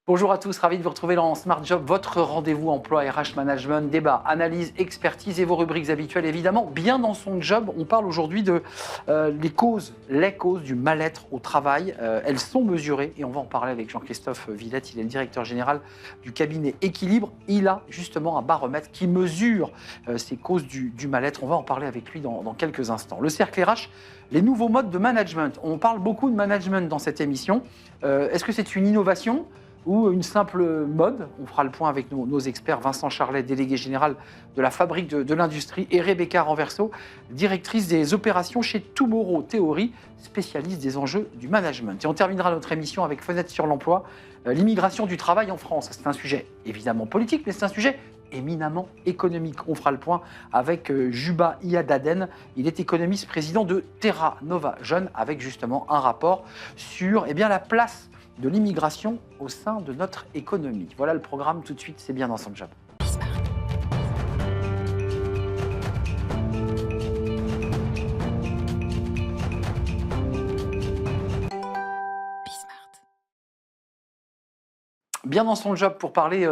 Bonjour à tous, ravi de vous retrouver dans Smart Job, votre rendez-vous emploi RH management, débat, analyse, expertise et vos rubriques habituelles évidemment. Bien dans son job, on parle aujourd'hui de les causes du mal-être au travail. Elles sont mesurées et on va en parler avec Jean-Christophe Villette. Il est le directeur général du cabinet Équilibre. Il a justement un baromètre qui mesure ces causes du mal-être. On va en parler avec lui dans quelques instants. Le cercle RH, les nouveaux modes de management. On parle beaucoup de management dans cette émission. Est-ce que c'est une innovation ou une simple mode? On fera le point avec nos experts, Vincent Charlet, délégué général de la Fabrique de l'Industrie, et Rebecca Renverso, directrice des opérations chez Tomorrow Theory, spécialiste des enjeux du management. Et on terminera notre émission avec Fenêtre sur l'emploi, l'immigration du travail en France. C'est un sujet évidemment politique, mais c'est un sujet éminemment économique. On fera le point avec Juba Iadaden. Il est économiste, président de Terra Nova Jeune, avec justement un rapport sur la place de l'immigration au sein de notre économie. Voilà le programme tout de suite, c'est bien dans son job. Bien dans son job pour parler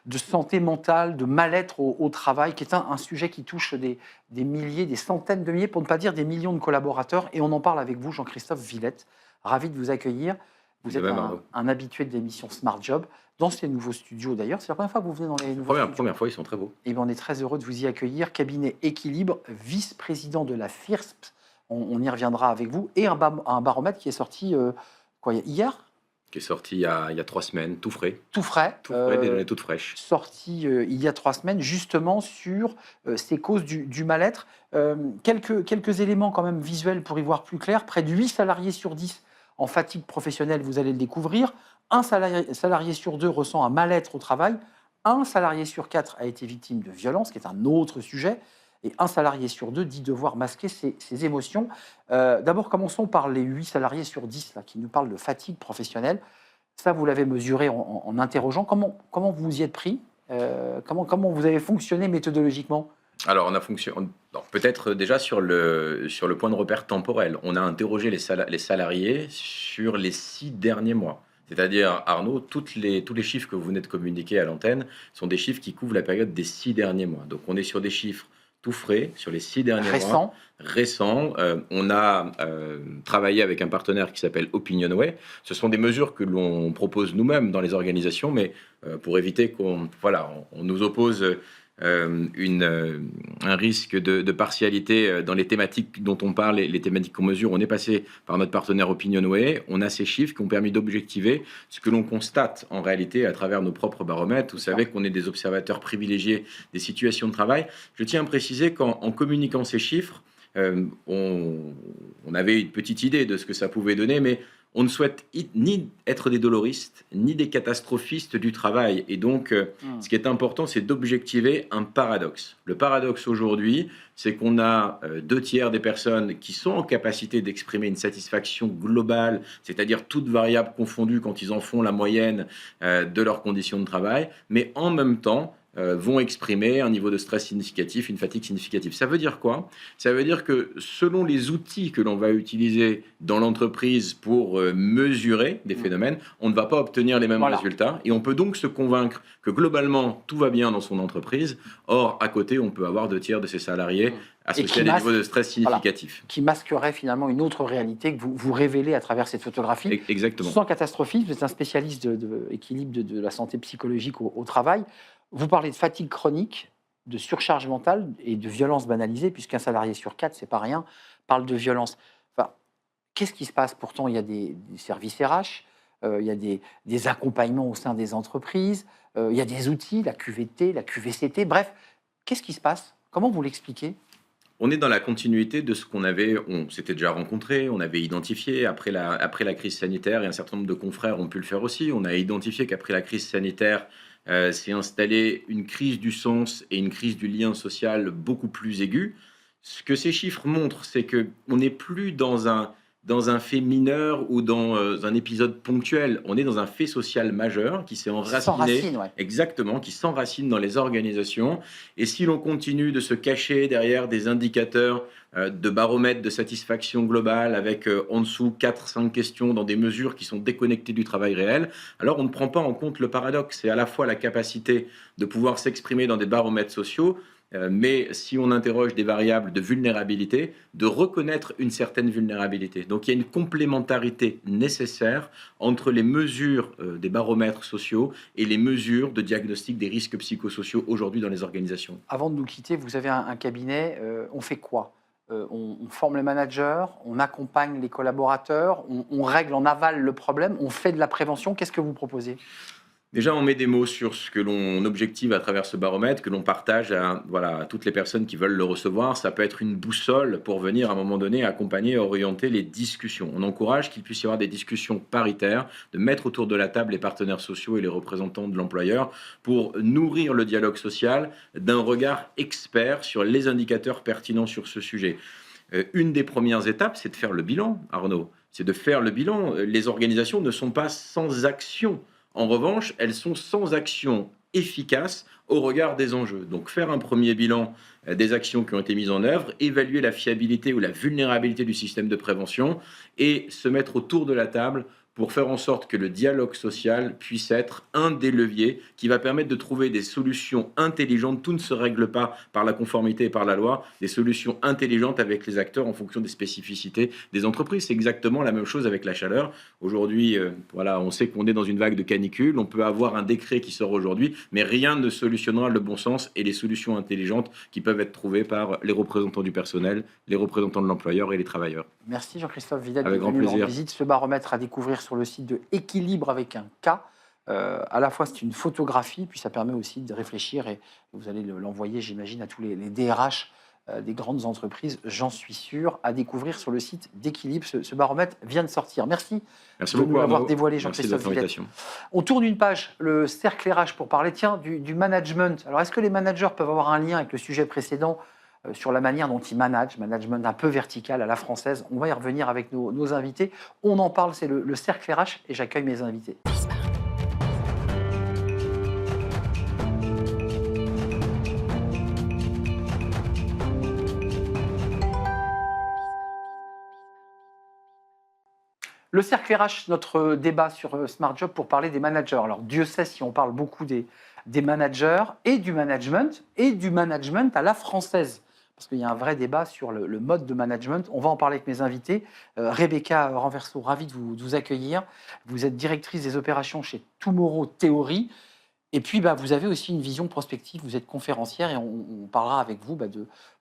de santé mentale, de mal-être au travail, qui est un sujet qui touche des milliers, des centaines de milliers, pour ne pas dire des millions de collaborateurs. Et on en parle avec vous, Jean-Christophe Villette. Ravi de vous accueillir. Vous êtes un habitué de l'émission Smart Job, dans ces nouveaux studios d'ailleurs. C'est la première fois que vous venez dans les nouveaux studios. Première fois, ils sont très beaux. Et on est très heureux de vous y accueillir. Cabinet Équilibre, vice-président de la FIRSP. On y reviendra avec vous. Et un baromètre qui est sorti hier, Qui est sorti il y a 3 semaines, tout frais. Tout frais. Des données toutes fraîches. Sorti il y a 3 semaines, justement sur ces causes du mal-être. Quelques éléments quand même visuels pour y voir plus clair. Près de 8 salariés sur 10 en fatigue professionnelle, vous allez le découvrir. Un salarié sur 2 ressent un mal-être au travail. Un salarié sur 4 a été victime de violence, qui est un autre sujet. Et un salarié sur 2 dit devoir masquer ses émotions. D'abord, commençons par les 8 salariés sur 10 là, qui nous parlent de fatigue professionnelle. Ça, vous l'avez mesuré en interrogeant. Comment vous y êtes pris? Comment vous avez fonctionné méthodologiquement? Alors, on a fonctionné. Peut-être déjà sur le point de repère temporel. On a interrogé les salariés sur les 6 derniers mois. C'est-à-dire, Arnaud, tous les chiffres que vous venez de communiquer à l'antenne sont des chiffres qui couvrent la période des 6 derniers mois. Donc, on est sur des chiffres tout frais sur les 6 derniers mois. Récents. On a travaillé avec un partenaire qui s'appelle Opinionway. Ce sont des mesures que l'on propose nous-mêmes dans les organisations, mais pour éviter qu'on nous oppose un risque de partialité dans les thématiques dont on parle, les thématiques qu'on mesure. On est passé par notre partenaire Opinionway. On a ces chiffres qui ont permis d'objectiver ce que l'on constate en réalité à travers nos propres baromètres. Vous savez qu'on est des observateurs privilégiés des situations de travail. Je tiens à préciser qu'en communiquant ces chiffres, on avait une petite idée de ce que ça pouvait donner, mais on ne souhaite ni être des doloristes, ni des catastrophistes du travail. Et donc, ce qui est important, c'est d'objectiver un paradoxe. Le paradoxe aujourd'hui, c'est qu'on a 2 tiers des personnes qui sont en capacité d'exprimer une satisfaction globale, c'est-à-dire toutes variables confondues quand ils en font la moyenne de leurs conditions de travail, mais en même temps, vont exprimer un niveau de stress significatif, une fatigue significative. Ça veut dire quoi? Ça veut dire que selon les outils que l'on va utiliser dans l'entreprise pour mesurer des phénomènes, on ne va pas obtenir les mêmes résultats. Et on peut donc se convaincre que globalement, tout va bien dans son entreprise. Or, à côté, on peut avoir 2 tiers de ses salariés associés à des niveaux de stress significatifs. Qui masquerait finalement une autre réalité que vous révélez à travers cette photographie. Exactement. Sans catastrophisme, vous êtes un spécialiste d'équilibre de la santé psychologique au travail. Vous parlez de fatigue chronique, de surcharge mentale et de violence banalisée, puisqu'un salarié sur 4, c'est pas rien, parle de violence. Enfin, qu'est-ce qui se passe? Pourtant, il y a des services RH, il y a des accompagnements au sein des entreprises, il y a des outils, la QVT, la QVCT, bref. Qu'est-ce qui se passe? Comment vous l'expliquez? On est dans la continuité de ce on s'était déjà rencontré, on avait identifié après la crise sanitaire, et un certain nombre de confrères ont pu le faire aussi. On a identifié qu'après la crise sanitaire, s'est installée une crise du sens et une crise du lien social beaucoup plus aiguë. Ce que ces chiffres montrent, c'est qu'on n'est plus dans un dans un fait mineur ou dans un épisode ponctuel. On est dans un fait social majeur qui s'est enraciné, S'enracine, ouais. exactement, qui s'enracine dans les organisations. Et si l'on continue de se cacher derrière des indicateurs de baromètre de satisfaction globale avec en dessous 4-5 questions dans des mesures qui sont déconnectées du travail réel, alors on ne prend pas en compte le paradoxe. C'est à la fois la capacité de pouvoir s'exprimer dans des baromètres sociaux, mais si on interroge des variables de vulnérabilité, de reconnaître une certaine vulnérabilité. Donc il y a une complémentarité nécessaire entre les mesures des baromètres sociaux et les mesures de diagnostic des risques psychosociaux aujourd'hui dans les organisations. Avant de nous quitter, vous avez un cabinet, on fait quoi? On forme les managers, on accompagne les collaborateurs, on règle en aval le problème, on fait de la prévention. Qu'est-ce que vous proposez? Déjà, on met des mots sur ce que l'on objective à travers ce baromètre, que l'on partage à toutes les personnes qui veulent le recevoir. Ça peut être une boussole pour venir à un moment donné accompagner et orienter les discussions. On encourage qu'il puisse y avoir des discussions paritaires, de mettre autour de la table les partenaires sociaux et les représentants de l'employeur pour nourrir le dialogue social d'un regard expert sur les indicateurs pertinents sur ce sujet. Une des premières étapes, c'est de faire le bilan, Arnaud. C'est de faire le bilan. Les organisations ne sont pas sans action. En revanche, elles sont sans action efficace au regard des enjeux. Donc faire un premier bilan des actions qui ont été mises en œuvre, évaluer la fiabilité ou la vulnérabilité du système de prévention et se mettre autour de la table pour faire en sorte que le dialogue social puisse être un des leviers qui va permettre de trouver des solutions intelligentes. Tout ne se règle pas par la conformité et par la loi, des solutions intelligentes avec les acteurs en fonction des spécificités des entreprises. C'est exactement la même chose avec la chaleur. Aujourd'hui, on sait qu'on est dans une vague de canicule, on peut avoir un décret qui sort aujourd'hui, mais rien ne solutionnera le bon sens et les solutions intelligentes qui peuvent être trouvées par les représentants du personnel, les représentants de l'employeur et les travailleurs. Merci Jean-Christophe Vidal Avec de grand venir plaisir. en visite. Ce baromètre à découvrir sur le site de Équilibre avec un K. À la fois, c'est une photographie, puis ça permet aussi de réfléchir et vous allez l'envoyer, j'imagine, à tous les DRH des grandes entreprises, j'en suis sûr, à découvrir sur le site d'Équilibre. Ce baromètre vient de sortir. Merci, Merci de beaucoup, nous l'avoir Arnaud. dévoilé, Merci de Jean-Christophe votre Vidal. invitation. On tourne une page, le cercle RH, pour parler du management. Alors, est-ce que les managers peuvent avoir un lien avec le sujet précédent sur la manière dont ils managent, management un peu vertical à la française? On va y revenir avec nos invités. On en parle, c'est le cercle RH et j'accueille mes invités. Le cercle RH, notre débat sur Smart Job pour parler des managers. Alors Dieu sait si on parle beaucoup des managers et du management à la française. Parce qu'il y a un vrai débat sur le mode de management. On va en parler avec mes invités. Rebecca Renverso, ravie de vous accueillir. Vous êtes directrice des opérations chez Tomorrow Theory. Et puis, vous avez aussi une vision prospective. Vous êtes conférencière et on parlera avec vous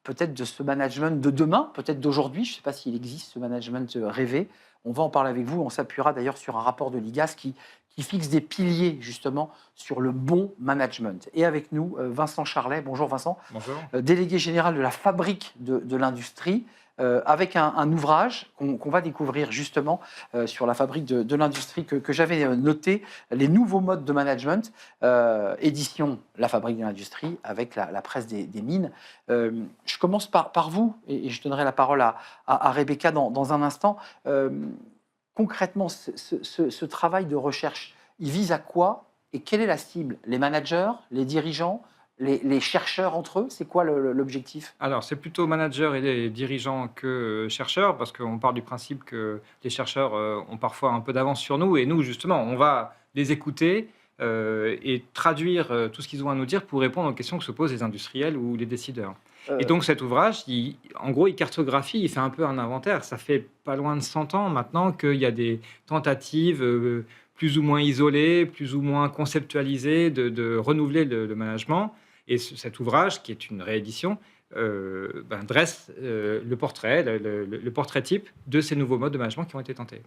peut-être de ce management de demain, peut-être d'aujourd'hui. Je ne sais pas s'il existe ce management rêvé. On va en parler avec vous. On s'appuiera d'ailleurs sur un rapport de l'IGAS qui fixe des piliers justement sur le bon management. Et avec nous, Vincent Charlet. Bonjour Vincent. Bonjour. Délégué général de la fabrique de l'industrie, avec un ouvrage qu'on va découvrir justement sur la fabrique de l'industrie que j'avais noté, les nouveaux modes de management, édition La fabrique de l'industrie avec la presse des mines. Je commence par vous et je donnerai la parole à Rebecca dans un instant. Concrètement, ce travail de recherche, il vise à quoi et quelle est la cible? Les managers, les dirigeants, les chercheurs entre eux? C'est quoi l'objectif? Alors, c'est plutôt managers et les dirigeants que chercheurs, parce qu'on part du principe que les chercheurs ont parfois un peu d'avance sur nous, et nous, justement, on va les écouter et traduire tout ce qu'ils ont à nous dire pour répondre aux questions que se posent les industriels ou les décideurs. Et donc cet ouvrage, en gros, il cartographie, il fait un peu un inventaire. Ça fait pas loin de 100 ans maintenant qu'il y a des tentatives plus ou moins isolées, plus ou moins conceptualisées de renouveler le management. Et cet ouvrage, qui est une réédition, dresse le portrait, le portrait type de ces nouveaux modes de management qui ont été tentés.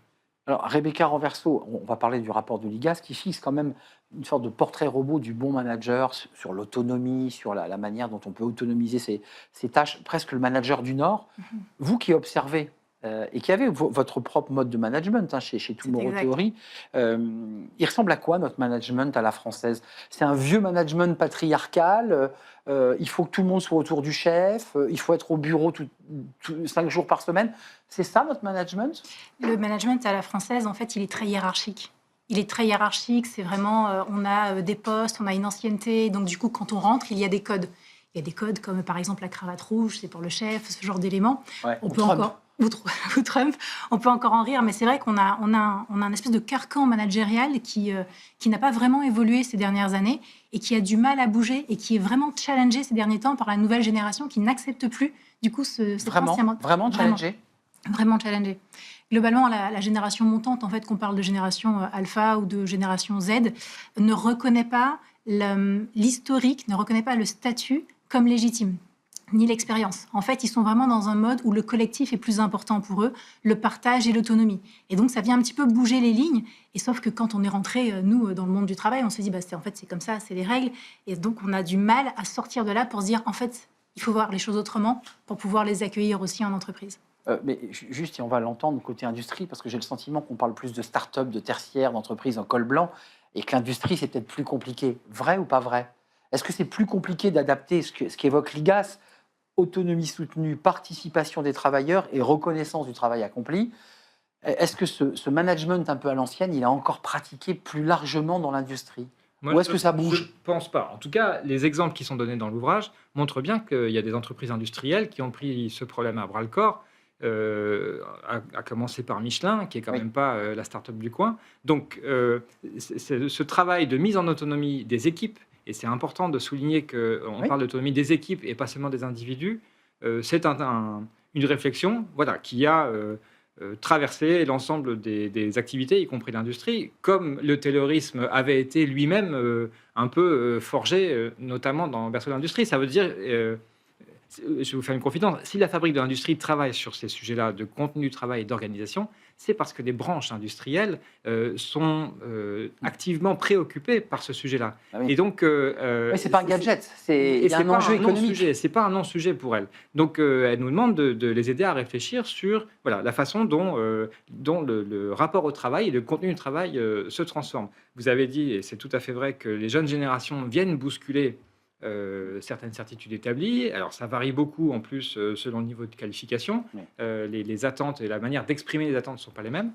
Alors, Rebecca Renverso, on va parler du rapport de l'IGAS qui fixe quand même une sorte de portrait robot du bon manager sur l'autonomie, sur la manière dont on peut autonomiser ses tâches, presque le manager du Nord. Vous qui observez et qui avait votre propre mode de management chez Tomorrow exact. Theory. Il ressemble à quoi notre management à la française? C'est un vieux management patriarcal. Il faut que tout le monde soit autour du chef. Il faut être au bureau 5 jours par semaine. C'est ça notre management? Le management à la française, en fait, il est très hiérarchique. Il est très hiérarchique, c'est vraiment, on a des postes, on a une ancienneté, donc du coup, quand on rentre, il y a des codes. Il y a des codes comme, par exemple, la cravate rouge, c'est pour le chef, ce genre d'éléments. Ouais, On ou peut Trump. encore... Ou Trump, on peut encore en rire, mais c'est vrai qu'on a un espèce de carcan managérial qui n'a pas vraiment évolué ces dernières années et qui a du mal à bouger et qui est vraiment challengé ces derniers temps par la nouvelle génération qui n'accepte plus, du coup, cet ancien mode. Vraiment challengé. Vraiment challengé. Globalement, la génération montante, en fait, qu'on parle de génération alpha ou de génération Z, ne reconnaît pas l'historique, ne reconnaît pas le statut comme légitime, ni l'expérience. En fait, ils sont vraiment dans un mode où le collectif est plus important pour eux, le partage et l'autonomie. Et donc, ça vient un petit peu bouger les lignes. Et sauf que quand on est rentré, nous, dans le monde du travail, on s'est dit, en fait, c'est comme ça, c'est les règles. Et donc, on a du mal à sortir de là pour se dire, en fait, il faut voir les choses autrement pour pouvoir les accueillir aussi en entreprise. Mais juste, et on va l'entendre côté industrie, parce que j'ai le sentiment qu'on parle plus de start-up, de tertiaire, d'entreprise en col blanc, et que l'industrie, c'est peut-être plus compliqué. Vrai ou pas vrai? Est-ce que c'est plus compliqué d'adapter ce qu'évoque l'IGAS, autonomie soutenue, participation des travailleurs et reconnaissance du travail accompli? Est-ce que ce management un peu à l'ancienne, il a encore pratiqué plus largement dans l'industrie? Ou est-ce que ça bouge? Je ne pense pas. En tout cas, les exemples qui sont donnés dans l'ouvrage montrent bien qu'il y a des entreprises industrielles qui ont pris ce problème à bras-le-corps, à commencer par Michelin, qui est quand même pas la start-up du coin. Donc, ce travail de mise en autonomie des équipes, et c'est important de souligner qu'on parle d'autonomie des équipes et pas seulement des individus, c'est une réflexion qui a traversé l'ensemble des activités, y compris l'industrie, comme le taylorisme avait été lui-même un peu forgé, notamment dans le berceau de l'industrie. Ça veut dire... je vais vous faire une confidence, si la fabrique de l'industrie travaille sur ces sujets-là de contenu, travail et d'organisation, c'est parce que les branches industrielles sont activement préoccupées par ce sujet-là. Ah oui. Et donc, c'est pas un gadget, il y a un enjeu économique. C'est pas un non-sujet pour elles. Donc, elle nous demande de les aider à réfléchir sur la façon dont le rapport au travail et le contenu du travail se transforme. Vous avez dit, et c'est tout à fait vrai, que les jeunes générations viennent bousculer certaines certitudes établies. Alors, ça varie beaucoup, en plus, selon le niveau de qualification. Oui. Les attentes et la manière d'exprimer les attentes ne sont pas les mêmes.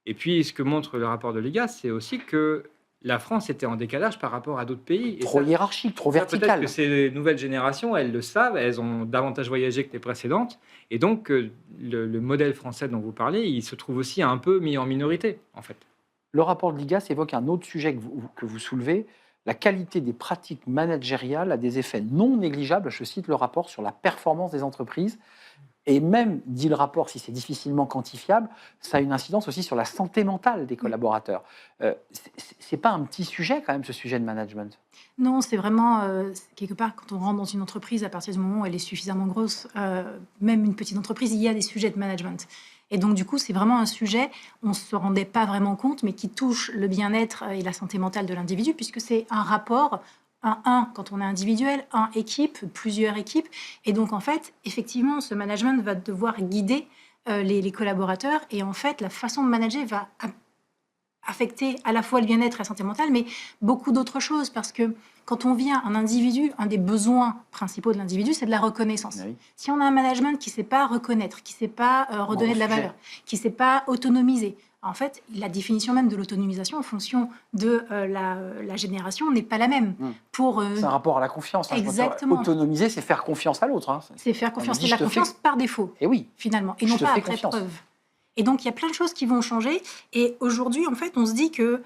Et puis, ce que montre le rapport de l'IGAS, c'est aussi que la France était en décalage par rapport à d'autres pays. Et Trop hiérarchique, trop vertical. Peut-être que ces nouvelles générations, elles le savent, elles ont davantage voyagé que les précédentes. Et donc, le modèle français dont vous parlez, il se trouve aussi un peu mis en minorité, en fait. Le rapport de l'IGAS évoque un autre sujet que vous soulevez. La qualité des pratiques managériales a des effets non négligeables, je cite le rapport, sur la performance des entreprises. Et même, dit le rapport, si c'est difficilement quantifiable, ça a une incidence aussi sur la santé mentale des collaborateurs. C'est pas un petit sujet quand même, ce sujet de management? Non, c'est vraiment, quelque part, quand on rentre dans une entreprise, à partir du moment où elle est suffisamment grosse, même une petite entreprise, il y a des sujets de management. Et donc, du coup, c'est vraiment un sujet, on ne se rendait pas vraiment compte, mais qui touche le bien-être et la santé mentale de l'individu, puisque c'est un rapport, un quand on est individuel, un équipe, plusieurs équipes. Et donc, en fait, effectivement, ce management va devoir guider les collaborateurs. Et en fait, la façon de manager va affecter à la fois le bien-être et la santé mentale, mais beaucoup d'autres choses, parce que quand on vient un individu, un des besoins principaux de l'individu, c'est de la reconnaissance. Oui. Si on a un management qui ne sait pas reconnaître, qui ne sait pas redonner de la valeur, qui ne sait pas autonomiser, en fait, la définition même de l'autonomisation en fonction de la génération n'est pas la même. C'est un rapport à la confiance. Exactement. Autonomiser, c'est faire confiance à l'autre. C'est faire confiance. C'est la confiance par défaut, finalement, et non pas après preuve. Et donc, il y a plein de choses qui vont changer. Et aujourd'hui, en fait, on se dit que,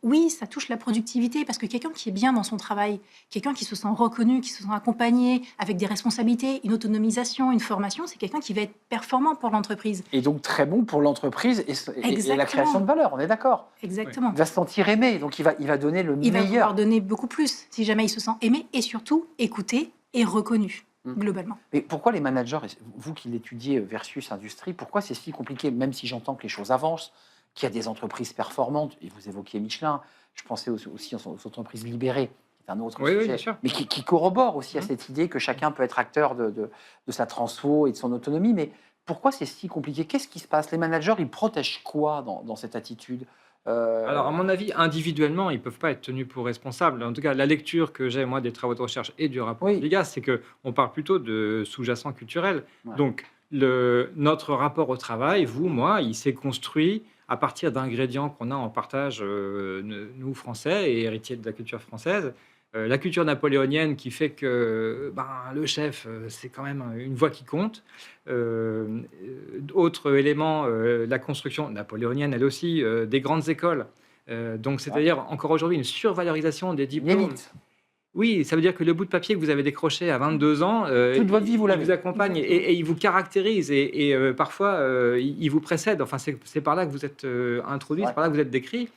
oui, ça touche la productivité, parce que quelqu'un qui est bien dans son travail, quelqu'un qui se sent reconnu, qui se sent accompagné, avec des responsabilités, une autonomisation, une formation, c'est quelqu'un qui va être performant pour l'entreprise. Et donc très bon pour l'entreprise et la création de valeur, on est d'accord? Exactement. Il va se sentir aimé, donc il va donner le meilleur. Il va pouvoir donner beaucoup plus, si jamais il se sent aimé, et surtout écouté et reconnu. Globalement. Mais pourquoi les managers, vous qui l'étudiez versus industrie, pourquoi c'est si compliqué, même si j'entends que les choses avancent, qu'il y a des entreprises performantes, et vous évoquiez Michelin, je pensais aussi aux entreprises libérées, qui est un autre sujet, bien sûr. Mais qui corrobore aussi à cette idée que chacun peut être acteur de sa transfo et de son autonomie. Mais Pourquoi c'est si compliqué? Qu'est-ce qui se passe? Les managers, ils protègent quoi dans cette attitude? Alors, à mon avis, individuellement, ils ne peuvent pas être tenus pour responsables. En tout cas, la lecture que j'ai, moi, des travaux de recherche et du rapport Oui. de l'IGAS, c'est qu'on parle plutôt de sous-jacent culturel. Ouais. Donc, notre rapport au travail, vous, moi, il s'est construit à partir d'ingrédients qu'on a en partage, nous, Français, et héritiers de la culture française. La culture napoléonienne qui fait que le chef, c'est quand même une voix qui compte. Autre élément, la construction napoléonienne, elle aussi, des grandes écoles. Donc, c'est-à-dire, encore aujourd'hui, une survalorisation des Une diplômes. élite. Oui, ça veut dire que le bout de papier que vous avez décroché à 22 ans, Toute votre vie, vous il l'avez. vous accompagne et il vous caractérise et parfois, il vous précède. Enfin, c'est par là que vous êtes introduit, Ouais. c'est par là que vous êtes décrit.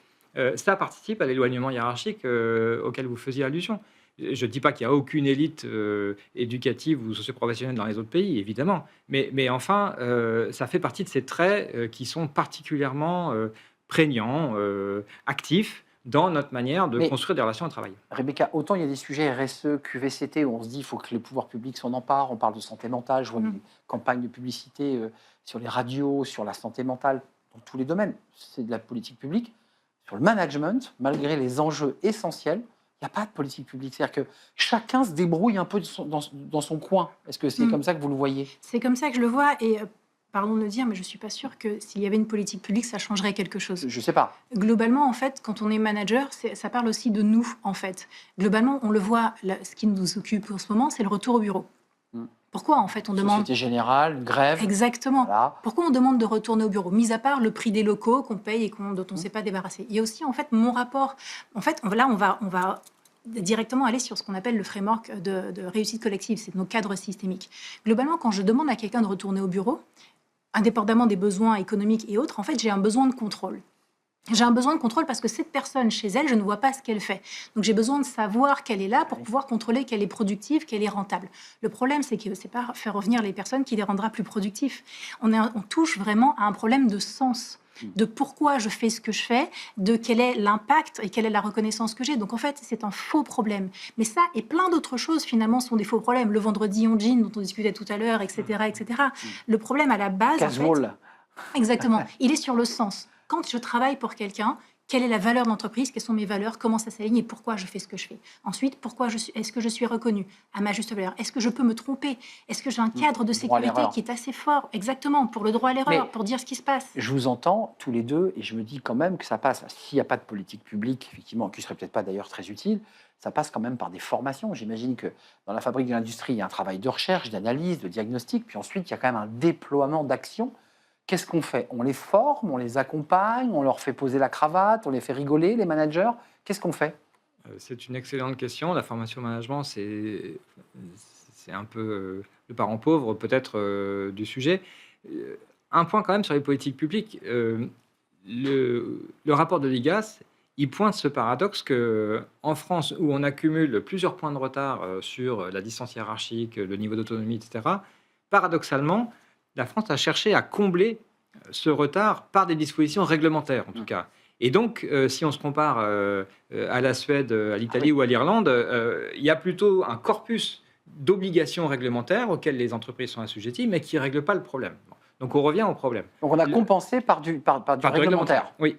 Ça participe à l'éloignement hiérarchique auquel vous faisiez allusion. Je ne dis pas qu'il n'y a aucune élite éducative ou socio-professionnelle dans les autres pays, évidemment. Mais enfin, ça fait partie de ces traits qui sont particulièrement prégnants, actifs, dans notre manière de Mais- construire des relations de travail. Rebecca, autant il y a des sujets RSE, QVCT, où on se dit qu'il faut que les pouvoirs publics s'en emparent. On parle de santé mentale. Je vois des campagnes de publicité sur les radios, sur la santé mentale, dans tous les domaines. C'est de la politique publique. Sur le management, malgré les enjeux essentiels, il n'y a pas de politique publique. C'est-à-dire que chacun se débrouille un peu dans son coin. Est-ce que c'est comme ça que vous le voyez? C'est comme ça que je le vois et pardon de le dire, mais je ne suis pas sûre que s'il y avait une politique publique, ça changerait quelque chose. Je ne sais pas. Globalement, en fait, quand on est manager, ça parle aussi de nous, en fait. Globalement, on le voit, ce qui nous occupe en ce moment, c'est le retour au bureau. Pourquoi, en fait, on demande... Société générale, une grève. Exactement. Voilà. Pourquoi on demande de retourner au bureau? Mis à part le prix des locaux qu'on paye et dont on ne s'est pas débarrassé. Il y a aussi, en fait, mon rapport... En fait, là, on va directement aller sur ce qu'on appelle le framework de réussite collective. C'est nos cadres systémiques. Globalement, quand je demande à quelqu'un de retourner au bureau, indépendamment des besoins économiques et autres, en fait, j'ai un besoin de contrôle. J'ai un besoin de contrôle parce que cette personne, chez elle, je ne vois pas ce qu'elle fait. Donc, j'ai besoin de savoir qu'elle est là pour pouvoir contrôler qu'elle est productive, qu'elle est rentable. Le problème, c'est que ce n'est pas faire revenir les personnes qui les rendra plus productifs. On touche vraiment à un problème de sens, de pourquoi je fais ce que je fais, de quel est l'impact et quelle est la reconnaissance que j'ai. Donc, en fait, c'est un faux problème. Mais ça et plein d'autres choses, finalement, sont des faux problèmes. Le vendredi on jean, dont on discutait tout à l'heure, etc., etc. Le problème à la base, en fait, Casual. exactement, il est sur le sens. Quand je travaille pour quelqu'un, quelle est la valeur de l'entreprise, quelles sont mes valeurs, comment ça s'aligne et pourquoi je fais ce que je fais. Ensuite, est-ce que je suis reconnue à ma juste valeur? Est-ce que je peux me tromper? Est-ce que j'ai un cadre de Droit à sécurité l'erreur. qui est assez fort? Exactement, pour le droit à l'erreur, Mais- pour dire ce qui se passe. Je vous entends tous les deux et je me dis quand même que ça passe, s'il n'y a pas de politique publique, effectivement, qui ne serait peut-être pas d'ailleurs très utile, ça passe quand même par des formations. J'imagine que dans la fabrique de l'industrie, il y a un travail de recherche, d'analyse, de diagnostic, puis ensuite, il y a quand même un déploiement d'action. Qu'est-ce qu'on fait? On les forme, on les accompagne, on leur fait poser la cravate, on les fait rigoler, les managers. Qu'est-ce qu'on fait? C'est une excellente question. La formation au management, c'est un peu le parent pauvre peut-être du sujet. Un point quand même sur les politiques publiques. Le rapport de l'IGAS, il pointe ce paradoxe qu'en France, où on accumule plusieurs points de retard sur la distance hiérarchique, le niveau d'autonomie, etc., paradoxalement, la France a cherché à combler ce retard par des dispositions réglementaires, en tout cas. Et donc, si on se compare à la Suède, à l'Italie ou à l'Irlande, il y a plutôt un corpus d'obligations réglementaires auxquelles les entreprises sont assujetties, mais qui ne règlent pas le problème. Bon. Donc, on revient au problème. Donc on a compensé par du réglementaire, Oui.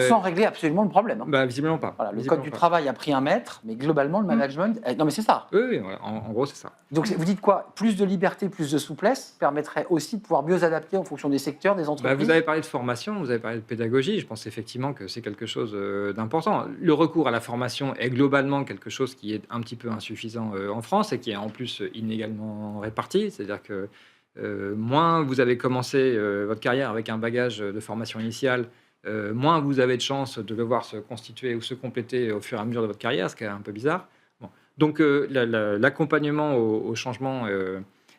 sans régler absolument le problème. Hein. Visiblement pas. Voilà, le Visiblement code du pas. travail a pris un mètre, mais globalement, le management... Non, mais c'est ça. Oui, voilà. En gros, c'est ça. Donc vous dites quoi? Plus de liberté, plus de souplesse permettrait aussi de pouvoir mieux adapter en fonction des secteurs, des entreprises. Vous avez parlé de formation, vous avez parlé de pédagogie. Je pense effectivement que c'est quelque chose d'important. Le recours à la formation est globalement quelque chose qui est un petit peu insuffisant en France et qui est en plus inégalement réparti. C'est-à-dire que moins vous avez commencé votre carrière avec un bagage de formation initiale, moins vous avez de chances de le voir se constituer ou se compléter au fur et à mesure de votre carrière, ce qui est un peu bizarre. Bon. Donc l'accompagnement au changement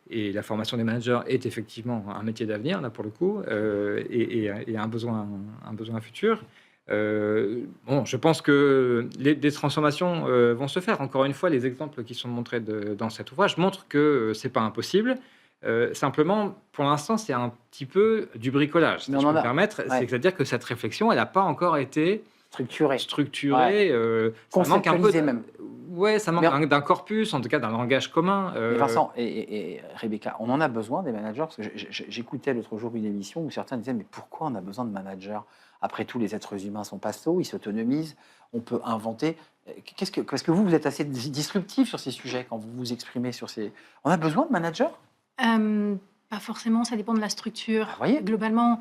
et la formation des managers est effectivement un métier d'avenir, là pour le coup, et un besoin futur. Je pense que des transformations vont se faire. Encore une fois, les exemples qui sont montrés dans cet ouvrage montrent que ce n'est pas impossible. Simplement, pour l'instant, c'est un petit peu du bricolage, si Mais je on peux en me a. permettre. Ouais. C'est-à-dire que cette réflexion, elle n'a pas encore été Structuré. structurée. Ça manque un peu Conceptualisé même. Ouais, ça manque d'un corpus, en tout cas d'un langage commun. Mais Vincent et Rebecca, on en a besoin des managers parce que j'écoutais l'autre jour une émission où certains disaient mais pourquoi on a besoin de managers? Après tout, les êtres humains sont pas sots, ils s'autonomisent, on peut inventer. Parce que vous êtes assez disruptif sur ces sujets quand vous vous exprimez sur ces. On a besoin de managers? Pas forcément, ça dépend de la structure. Vous voyez? Globalement,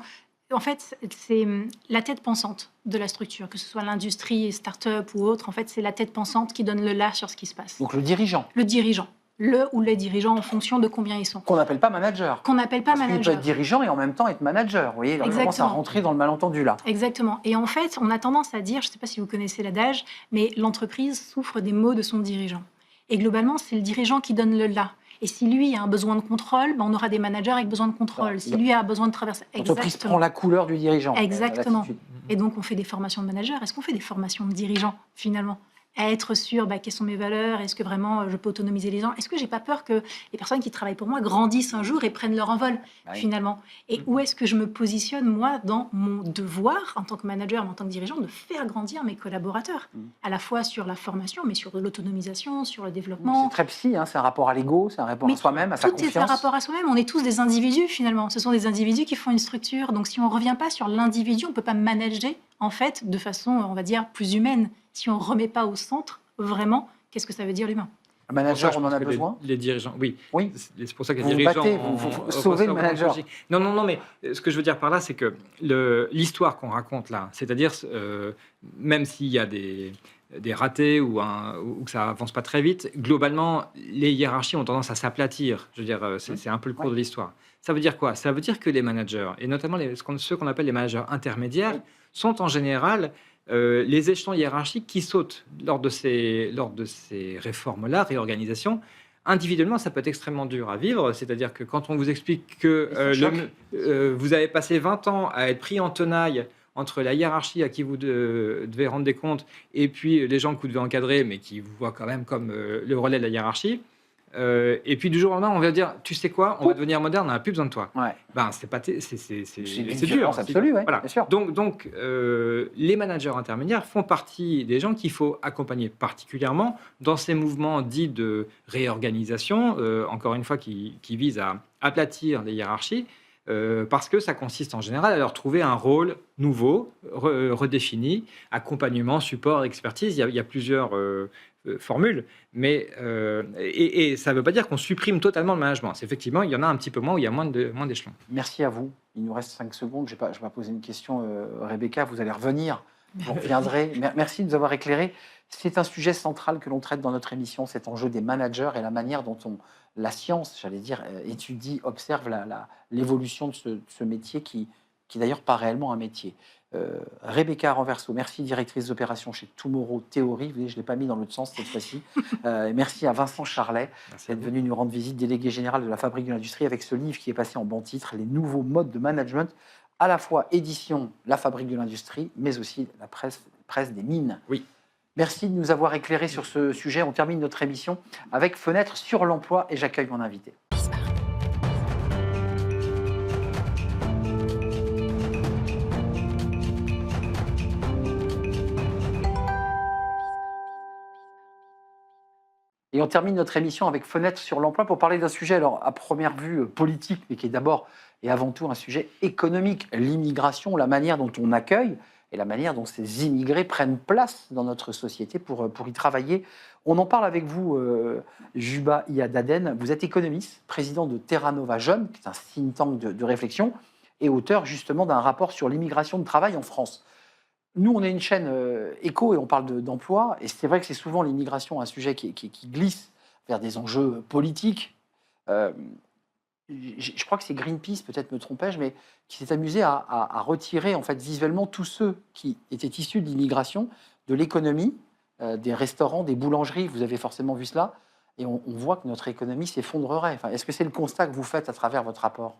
en fait, c'est la tête pensante de la structure, que ce soit l'industrie, start-up ou autre. En fait, c'est la tête pensante qui donne le là sur ce qui se passe. Donc le dirigeant, Le dirigeant. Le ou les dirigeants en fonction de combien ils sont. qu'on n'appelle pas manager. Qu'on n'appelle pas Parce qu'il peut manager. être dirigeant et en même temps être manager. Vous voyez, on commence à Exactement. rentrer dans le malentendu là. Exactement. Et en fait, on a tendance à dire, je ne sais pas si vous connaissez l'adage, mais l'entreprise souffre des maux de son dirigeant. Et globalement, c'est le dirigeant qui donne le là. Et si lui a un besoin de contrôle, ben on aura des managers avec besoin de contrôle. Alors, Si lui a besoin de traverser... L'entreprise prend la couleur du dirigeant. Exactement. L'attitude. Et donc, on fait des formations de managers. Est-ce qu'on fait des formations de dirigeants, finalement? À être sûr, quelles sont mes valeurs? Est-ce que vraiment je peux autonomiser les gens? Est-ce que j'ai pas peur que les personnes qui travaillent pour moi grandissent un jour et prennent leur envol, Oui. finalement? Et où est-ce que je me positionne, moi, dans mon devoir, en tant que manager, mais en tant que dirigeant, de faire grandir mes collaborateurs? À la fois sur la formation, mais sur l'autonomisation, sur le développement. C'est très psy, hein, c'est un rapport à l'ego, c'est un rapport à soi-même, à sa Tout est un confiance. rapport à soi-même. On est tous des individus, finalement. Ce sont des individus qui font une structure. Donc, si on ne revient pas sur l'individu, on ne peut pas manager, en fait, de façon, on va dire, plus humaine. Si on ne remet pas au centre, vraiment, qu'est-ce que ça veut dire l'humain? Un manager, Pour on ça, en je a pense que besoin. Les dirigeants, oui. Oui. C'est pour ça que les Vous vous dirigeants... battez, vous sauvez le manager. Non, mais ce que je veux dire par là, c'est que l'histoire qu'on raconte là, c'est-à-dire, même s'il y a des ratés ou que ça avance pas très vite, globalement, les hiérarchies ont tendance à s'aplatir. Je veux dire, c'est un peu le cours de l'histoire. Ça veut dire quoi? Ça veut dire que les managers, et notamment ceux qu'on appelle les managers intermédiaires, sont en général les échelons hiérarchiques qui sautent lors de ces réformes-là, réorganisations. Individuellement, ça peut être extrêmement dur à vivre. C'est-à-dire que quand on vous explique que vous avez passé 20 ans à être pris en tenaille entre la hiérarchie à qui vous devez rendre des comptes et puis les gens que vous devez encadrer, mais qui vous voient quand même comme le relais de la hiérarchie, et puis du jour au lendemain, on va dire, tu sais quoi, on va devenir moderne, on n'a plus besoin de toi. Ouais. C'est pas, c'est une dur. violence absolue, ouais, Voilà. bien sûr. Donc les managers intermédiaires font partie des gens qu'il faut accompagner particulièrement dans ces mouvements dits de réorganisation, encore une fois, qui visent à aplatir les hiérarchies, parce que ça consiste en général à leur trouver un rôle nouveau, redéfini, accompagnement, support, expertise. Il y a plusieurs formules, mais et ça ne veut pas dire qu'on supprime totalement le management. C'est effectivement, il y en a un petit peu moins où il y a moins d'échelons. Merci à vous. Il nous reste 5 secondes. Je vais pas poser une question, Rebecca. Vous allez revenir. Vous reviendrez. Merci de nous avoir éclairés. C'est un sujet central que l'on traite dans notre émission, cet enjeu des managers et la manière dont la science, j'allais dire, étudie, observe l'évolution de ce métier qui d'ailleurs pas réellement un métier. Rebecca Renverso, merci, directrice d'opération chez Tomorrow Theory. Vous voyez, je ne l'ai pas mis dans l'autre sens cette fois-ci. Merci à Vincent Charlet d'être venu nous rendre visite, délégué général de la Fabrique de l'Industrie, avec ce livre qui est passé en bon titre, Les nouveaux modes de management, à la fois édition La Fabrique de l'Industrie, mais aussi la presse des mines. Oui. Merci de nous avoir éclairés sur ce sujet. On termine notre émission avec Fenêtre sur l'emploi et j'accueille mon invité. Et on termine notre émission avec Fenêtre sur l'emploi pour parler d'un sujet, alors à première vue politique, mais qui est d'abord et avant tout un sujet économique, l'immigration, la manière dont on accueille et la manière dont ces immigrés prennent place dans notre société pour y travailler. On en parle avec vous, Juba Iadaden. Vous êtes économiste, président de Terra Nova Jeunes, qui est un think tank de réflexion, et auteur justement d'un rapport sur l'immigration de travail en France. Nous, on est une chaîne éco et on parle d'emploi. Et c'est vrai que c'est souvent l'immigration un sujet qui glisse vers des enjeux politiques. Je crois que c'est Greenpeace, peut-être me trompais-je, mais qui s'est amusé à retirer en fait visuellement tous ceux qui étaient issus de l'immigration de l'économie, des restaurants, des boulangeries. Vous avez forcément vu cela. Et on voit que notre économie s'effondrerait. Enfin, est-ce que c'est le constat que vous faites à travers votre rapport ?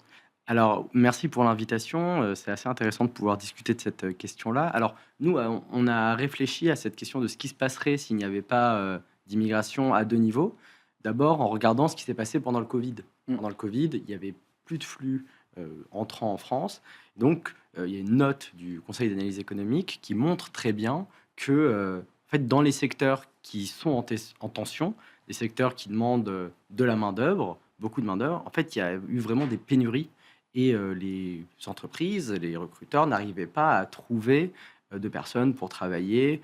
Alors, merci pour l'invitation. C'est assez intéressant de pouvoir discuter de cette question-là. Alors, nous, on a réfléchi à cette question de ce qui se passerait s'il n'y avait pas d'immigration à deux niveaux. D'abord, en regardant ce qui s'est passé pendant le Covid. Pendant le Covid, il n'y avait plus de flux entrant en France. Donc, il y a une note du Conseil d'analyse économique qui montre très bien que en fait, dans les secteurs qui sont en tension, les secteurs qui demandent de la main-d'œuvre, beaucoup de main-d'œuvre, en fait, il y a eu vraiment des pénuries et les entreprises, les recruteurs n'arrivaient pas à trouver de personnes pour travailler,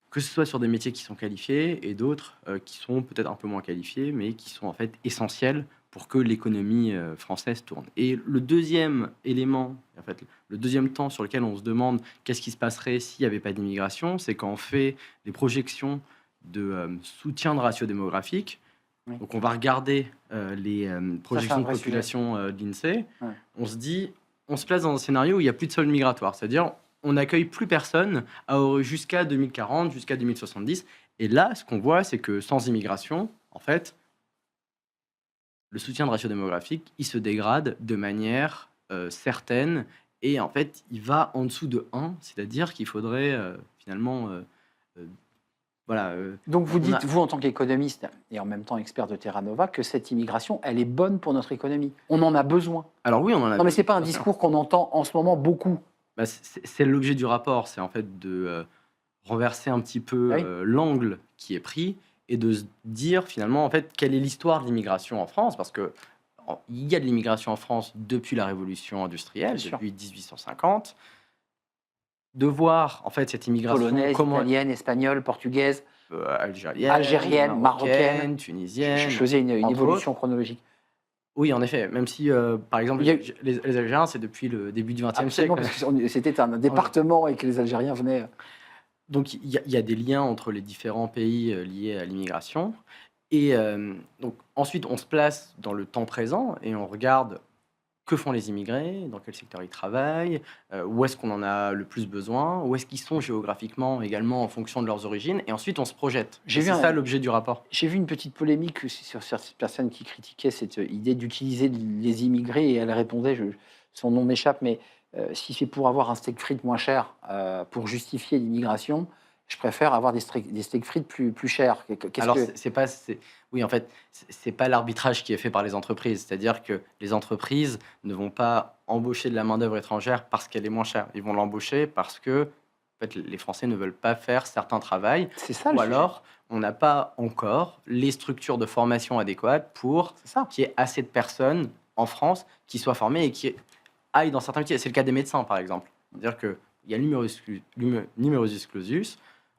que ce soit sur des métiers qui sont qualifiés et d'autres qui sont peut-être un peu moins qualifiés, mais qui sont en fait essentiels pour que l'économie française tourne. Et le deuxième élément, en fait, le deuxième temps sur lequel on se demande qu'est-ce qui se passerait s'il n'y avait pas d'immigration, c'est quand on fait des projections de soutien de ratio démographique. Oui. Donc on va regarder les projections de vrai population de l'INSEE. Ouais. On se place dans un scénario où il n'y a plus de sol migratoire, c'est-à-dire on n'accueille plus personne jusqu'à 2040, jusqu'à 2070. Et là, ce qu'on voit, c'est que sans immigration, en fait, le soutien de ratio démographique, il se dégrade de manière certaine. Et en fait, il va en dessous de 1, c'est-à-dire qu'il faudrait finalement... Donc vous on dites, a- vous en tant qu'économiste et en même temps expert de Terra Nova, que cette immigration, elle est bonne pour notre économie. On en a besoin. Alors oui, on en a... Non mais c'est pas un bien sûr. discours qu'on entend en ce moment beaucoup. Bah, c'est l'objet du rapport, c'est en fait de renverser un petit peu Oui. l'angle qui est pris et de se dire finalement en fait quelle est l'histoire de l'immigration en France, parce que il y a de l'immigration en France depuis la révolution industrielle, Bien sûr. depuis 1850. De voir en fait cette immigration Polonaise, comment italienne, espagnole, portugaise. algérienne, marocaine. tunisienne. Je faisais une entre évolution autres. chronologique. Oui, en effet, même si par exemple Il y a- les Algériens c'est depuis le début du XXe Absolument, siècle. parce que c'était un département et que les Algériens venaient. Donc il y a des liens entre les différents pays liés à l'immigration. Et donc ensuite, on se place dans le temps présent et on regarde que font les immigrés, dans quel secteur ils travaillent, où est-ce qu'on en a le plus besoin, où est-ce qu'ils sont géographiquement également en fonction de leurs origines. Et ensuite, on se projette. J'ai Et vu c'est un- ça l'objet du rapport. J'ai vu une petite polémique aussi sur certaines personnes qui critiquaient cette idée d'utiliser les immigrés et elle répondait, son nom m'échappe, mais si c'est pour avoir un steak frites moins cher pour justifier l'immigration, je préfère avoir des steak frites plus chers. Qu'est-ce Alors, que... oui, en fait, c'est pas l'arbitrage qui est fait par les entreprises. C'est-à-dire que les entreprises ne vont pas embaucher de la main-d'œuvre étrangère parce qu'elle est moins chère. Ils vont l'embaucher parce que en fait, les Français ne veulent pas faire certains travaux. C'est ça le Ou sujet. alors, on n'a pas encore les structures de formation adéquates pour C'est ça. qu'il y ait assez de personnes en France qui soient formées et qui aillent dans certains métiers. C'est le cas des médecins, par exemple. C'est-à-dire qu'il y a le numerus clausus.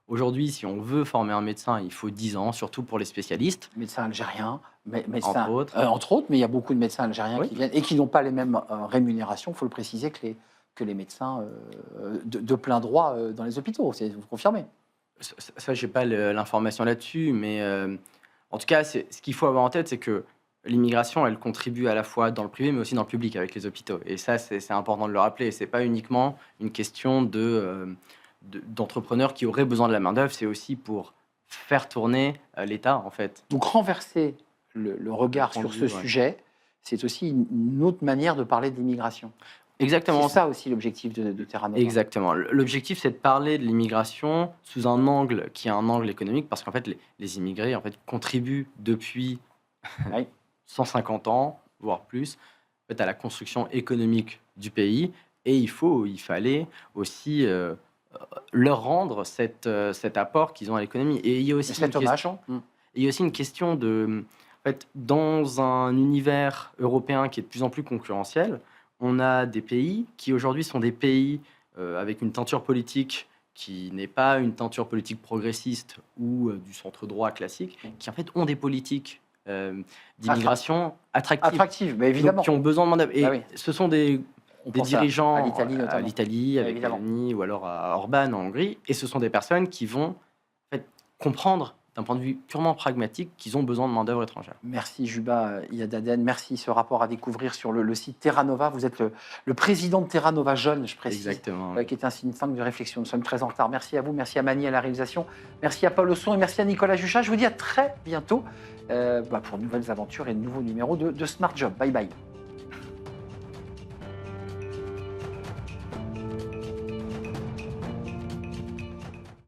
Aujourd'hui, si on veut former un médecin, il faut 10 ans, surtout pour les spécialistes. Médecins algériens, Entre autres. mais il y a beaucoup de médecins algériens Oui. qui viennent et qui n'ont pas les mêmes rémunérations, il faut le préciser, que les médecins de plein droit dans les hôpitaux. Vous confirmez? Ça, j'ai pas l'information là-dessus, mais en tout cas, ce qu'il faut avoir en tête, c'est que l'immigration, elle contribue à la fois dans le privé, mais aussi dans le public avec les hôpitaux. Et ça, c'est important de le rappeler. C'est pas uniquement une question d'entrepreneurs qui auraient besoin de la main-d'œuvre, c'est aussi pour faire tourner l'État, en fait. Donc renverser le regard Le point sur de ce vue, ouais. sujet, c'est aussi une autre manière de parler d'immigration. Exactement. C'est ça aussi l'objectif de Terra Nova. Exactement. L'objectif, c'est de parler de l'immigration sous un angle qui est un angle économique, parce qu'en fait, les immigrés en fait, contribuent depuis Oui. 150 ans, voire plus, en fait, à la construction économique du pays. Et il fallait aussi leur rendre cet apport qu'ils ont à l'économie. Et il y a aussi C'est une hommage. question. Et il y a aussi une question de, en fait, dans un univers européen qui est de plus en plus concurrentiel, on a des pays qui aujourd'hui sont des pays avec une teinture politique qui n'est pas une teinture politique progressiste ou du centre droit classique, qui en fait ont des politiques d'immigration attractives, Attractive, mais donc, évidemment. qui ont besoin de main-d'œuvre. Et Ah oui. ce sont des On des pense dirigeants à l'Italie notamment. l'Italie, avec Évidemment. Meloni, ou alors à Orban en Hongrie, et ce sont des personnes qui vont en fait, comprendre d'un point de vue purement pragmatique qu'ils ont besoin de main-d'œuvre étrangère. Merci Juba Yadaden, merci. Ce rapport à découvrir sur le site Terra Nova. Vous êtes le président de Terra Nova Jeune, je précise, Exactement. qui est un think tank de réflexion. Nous sommes très en retard. Merci à vous, merci à Mani à la réalisation, merci à Paul au son et merci à Nicolas Juchat. Je vous dis à très bientôt pour de nouvelles aventures et de nouveaux numéros de Smart Job. Bye bye.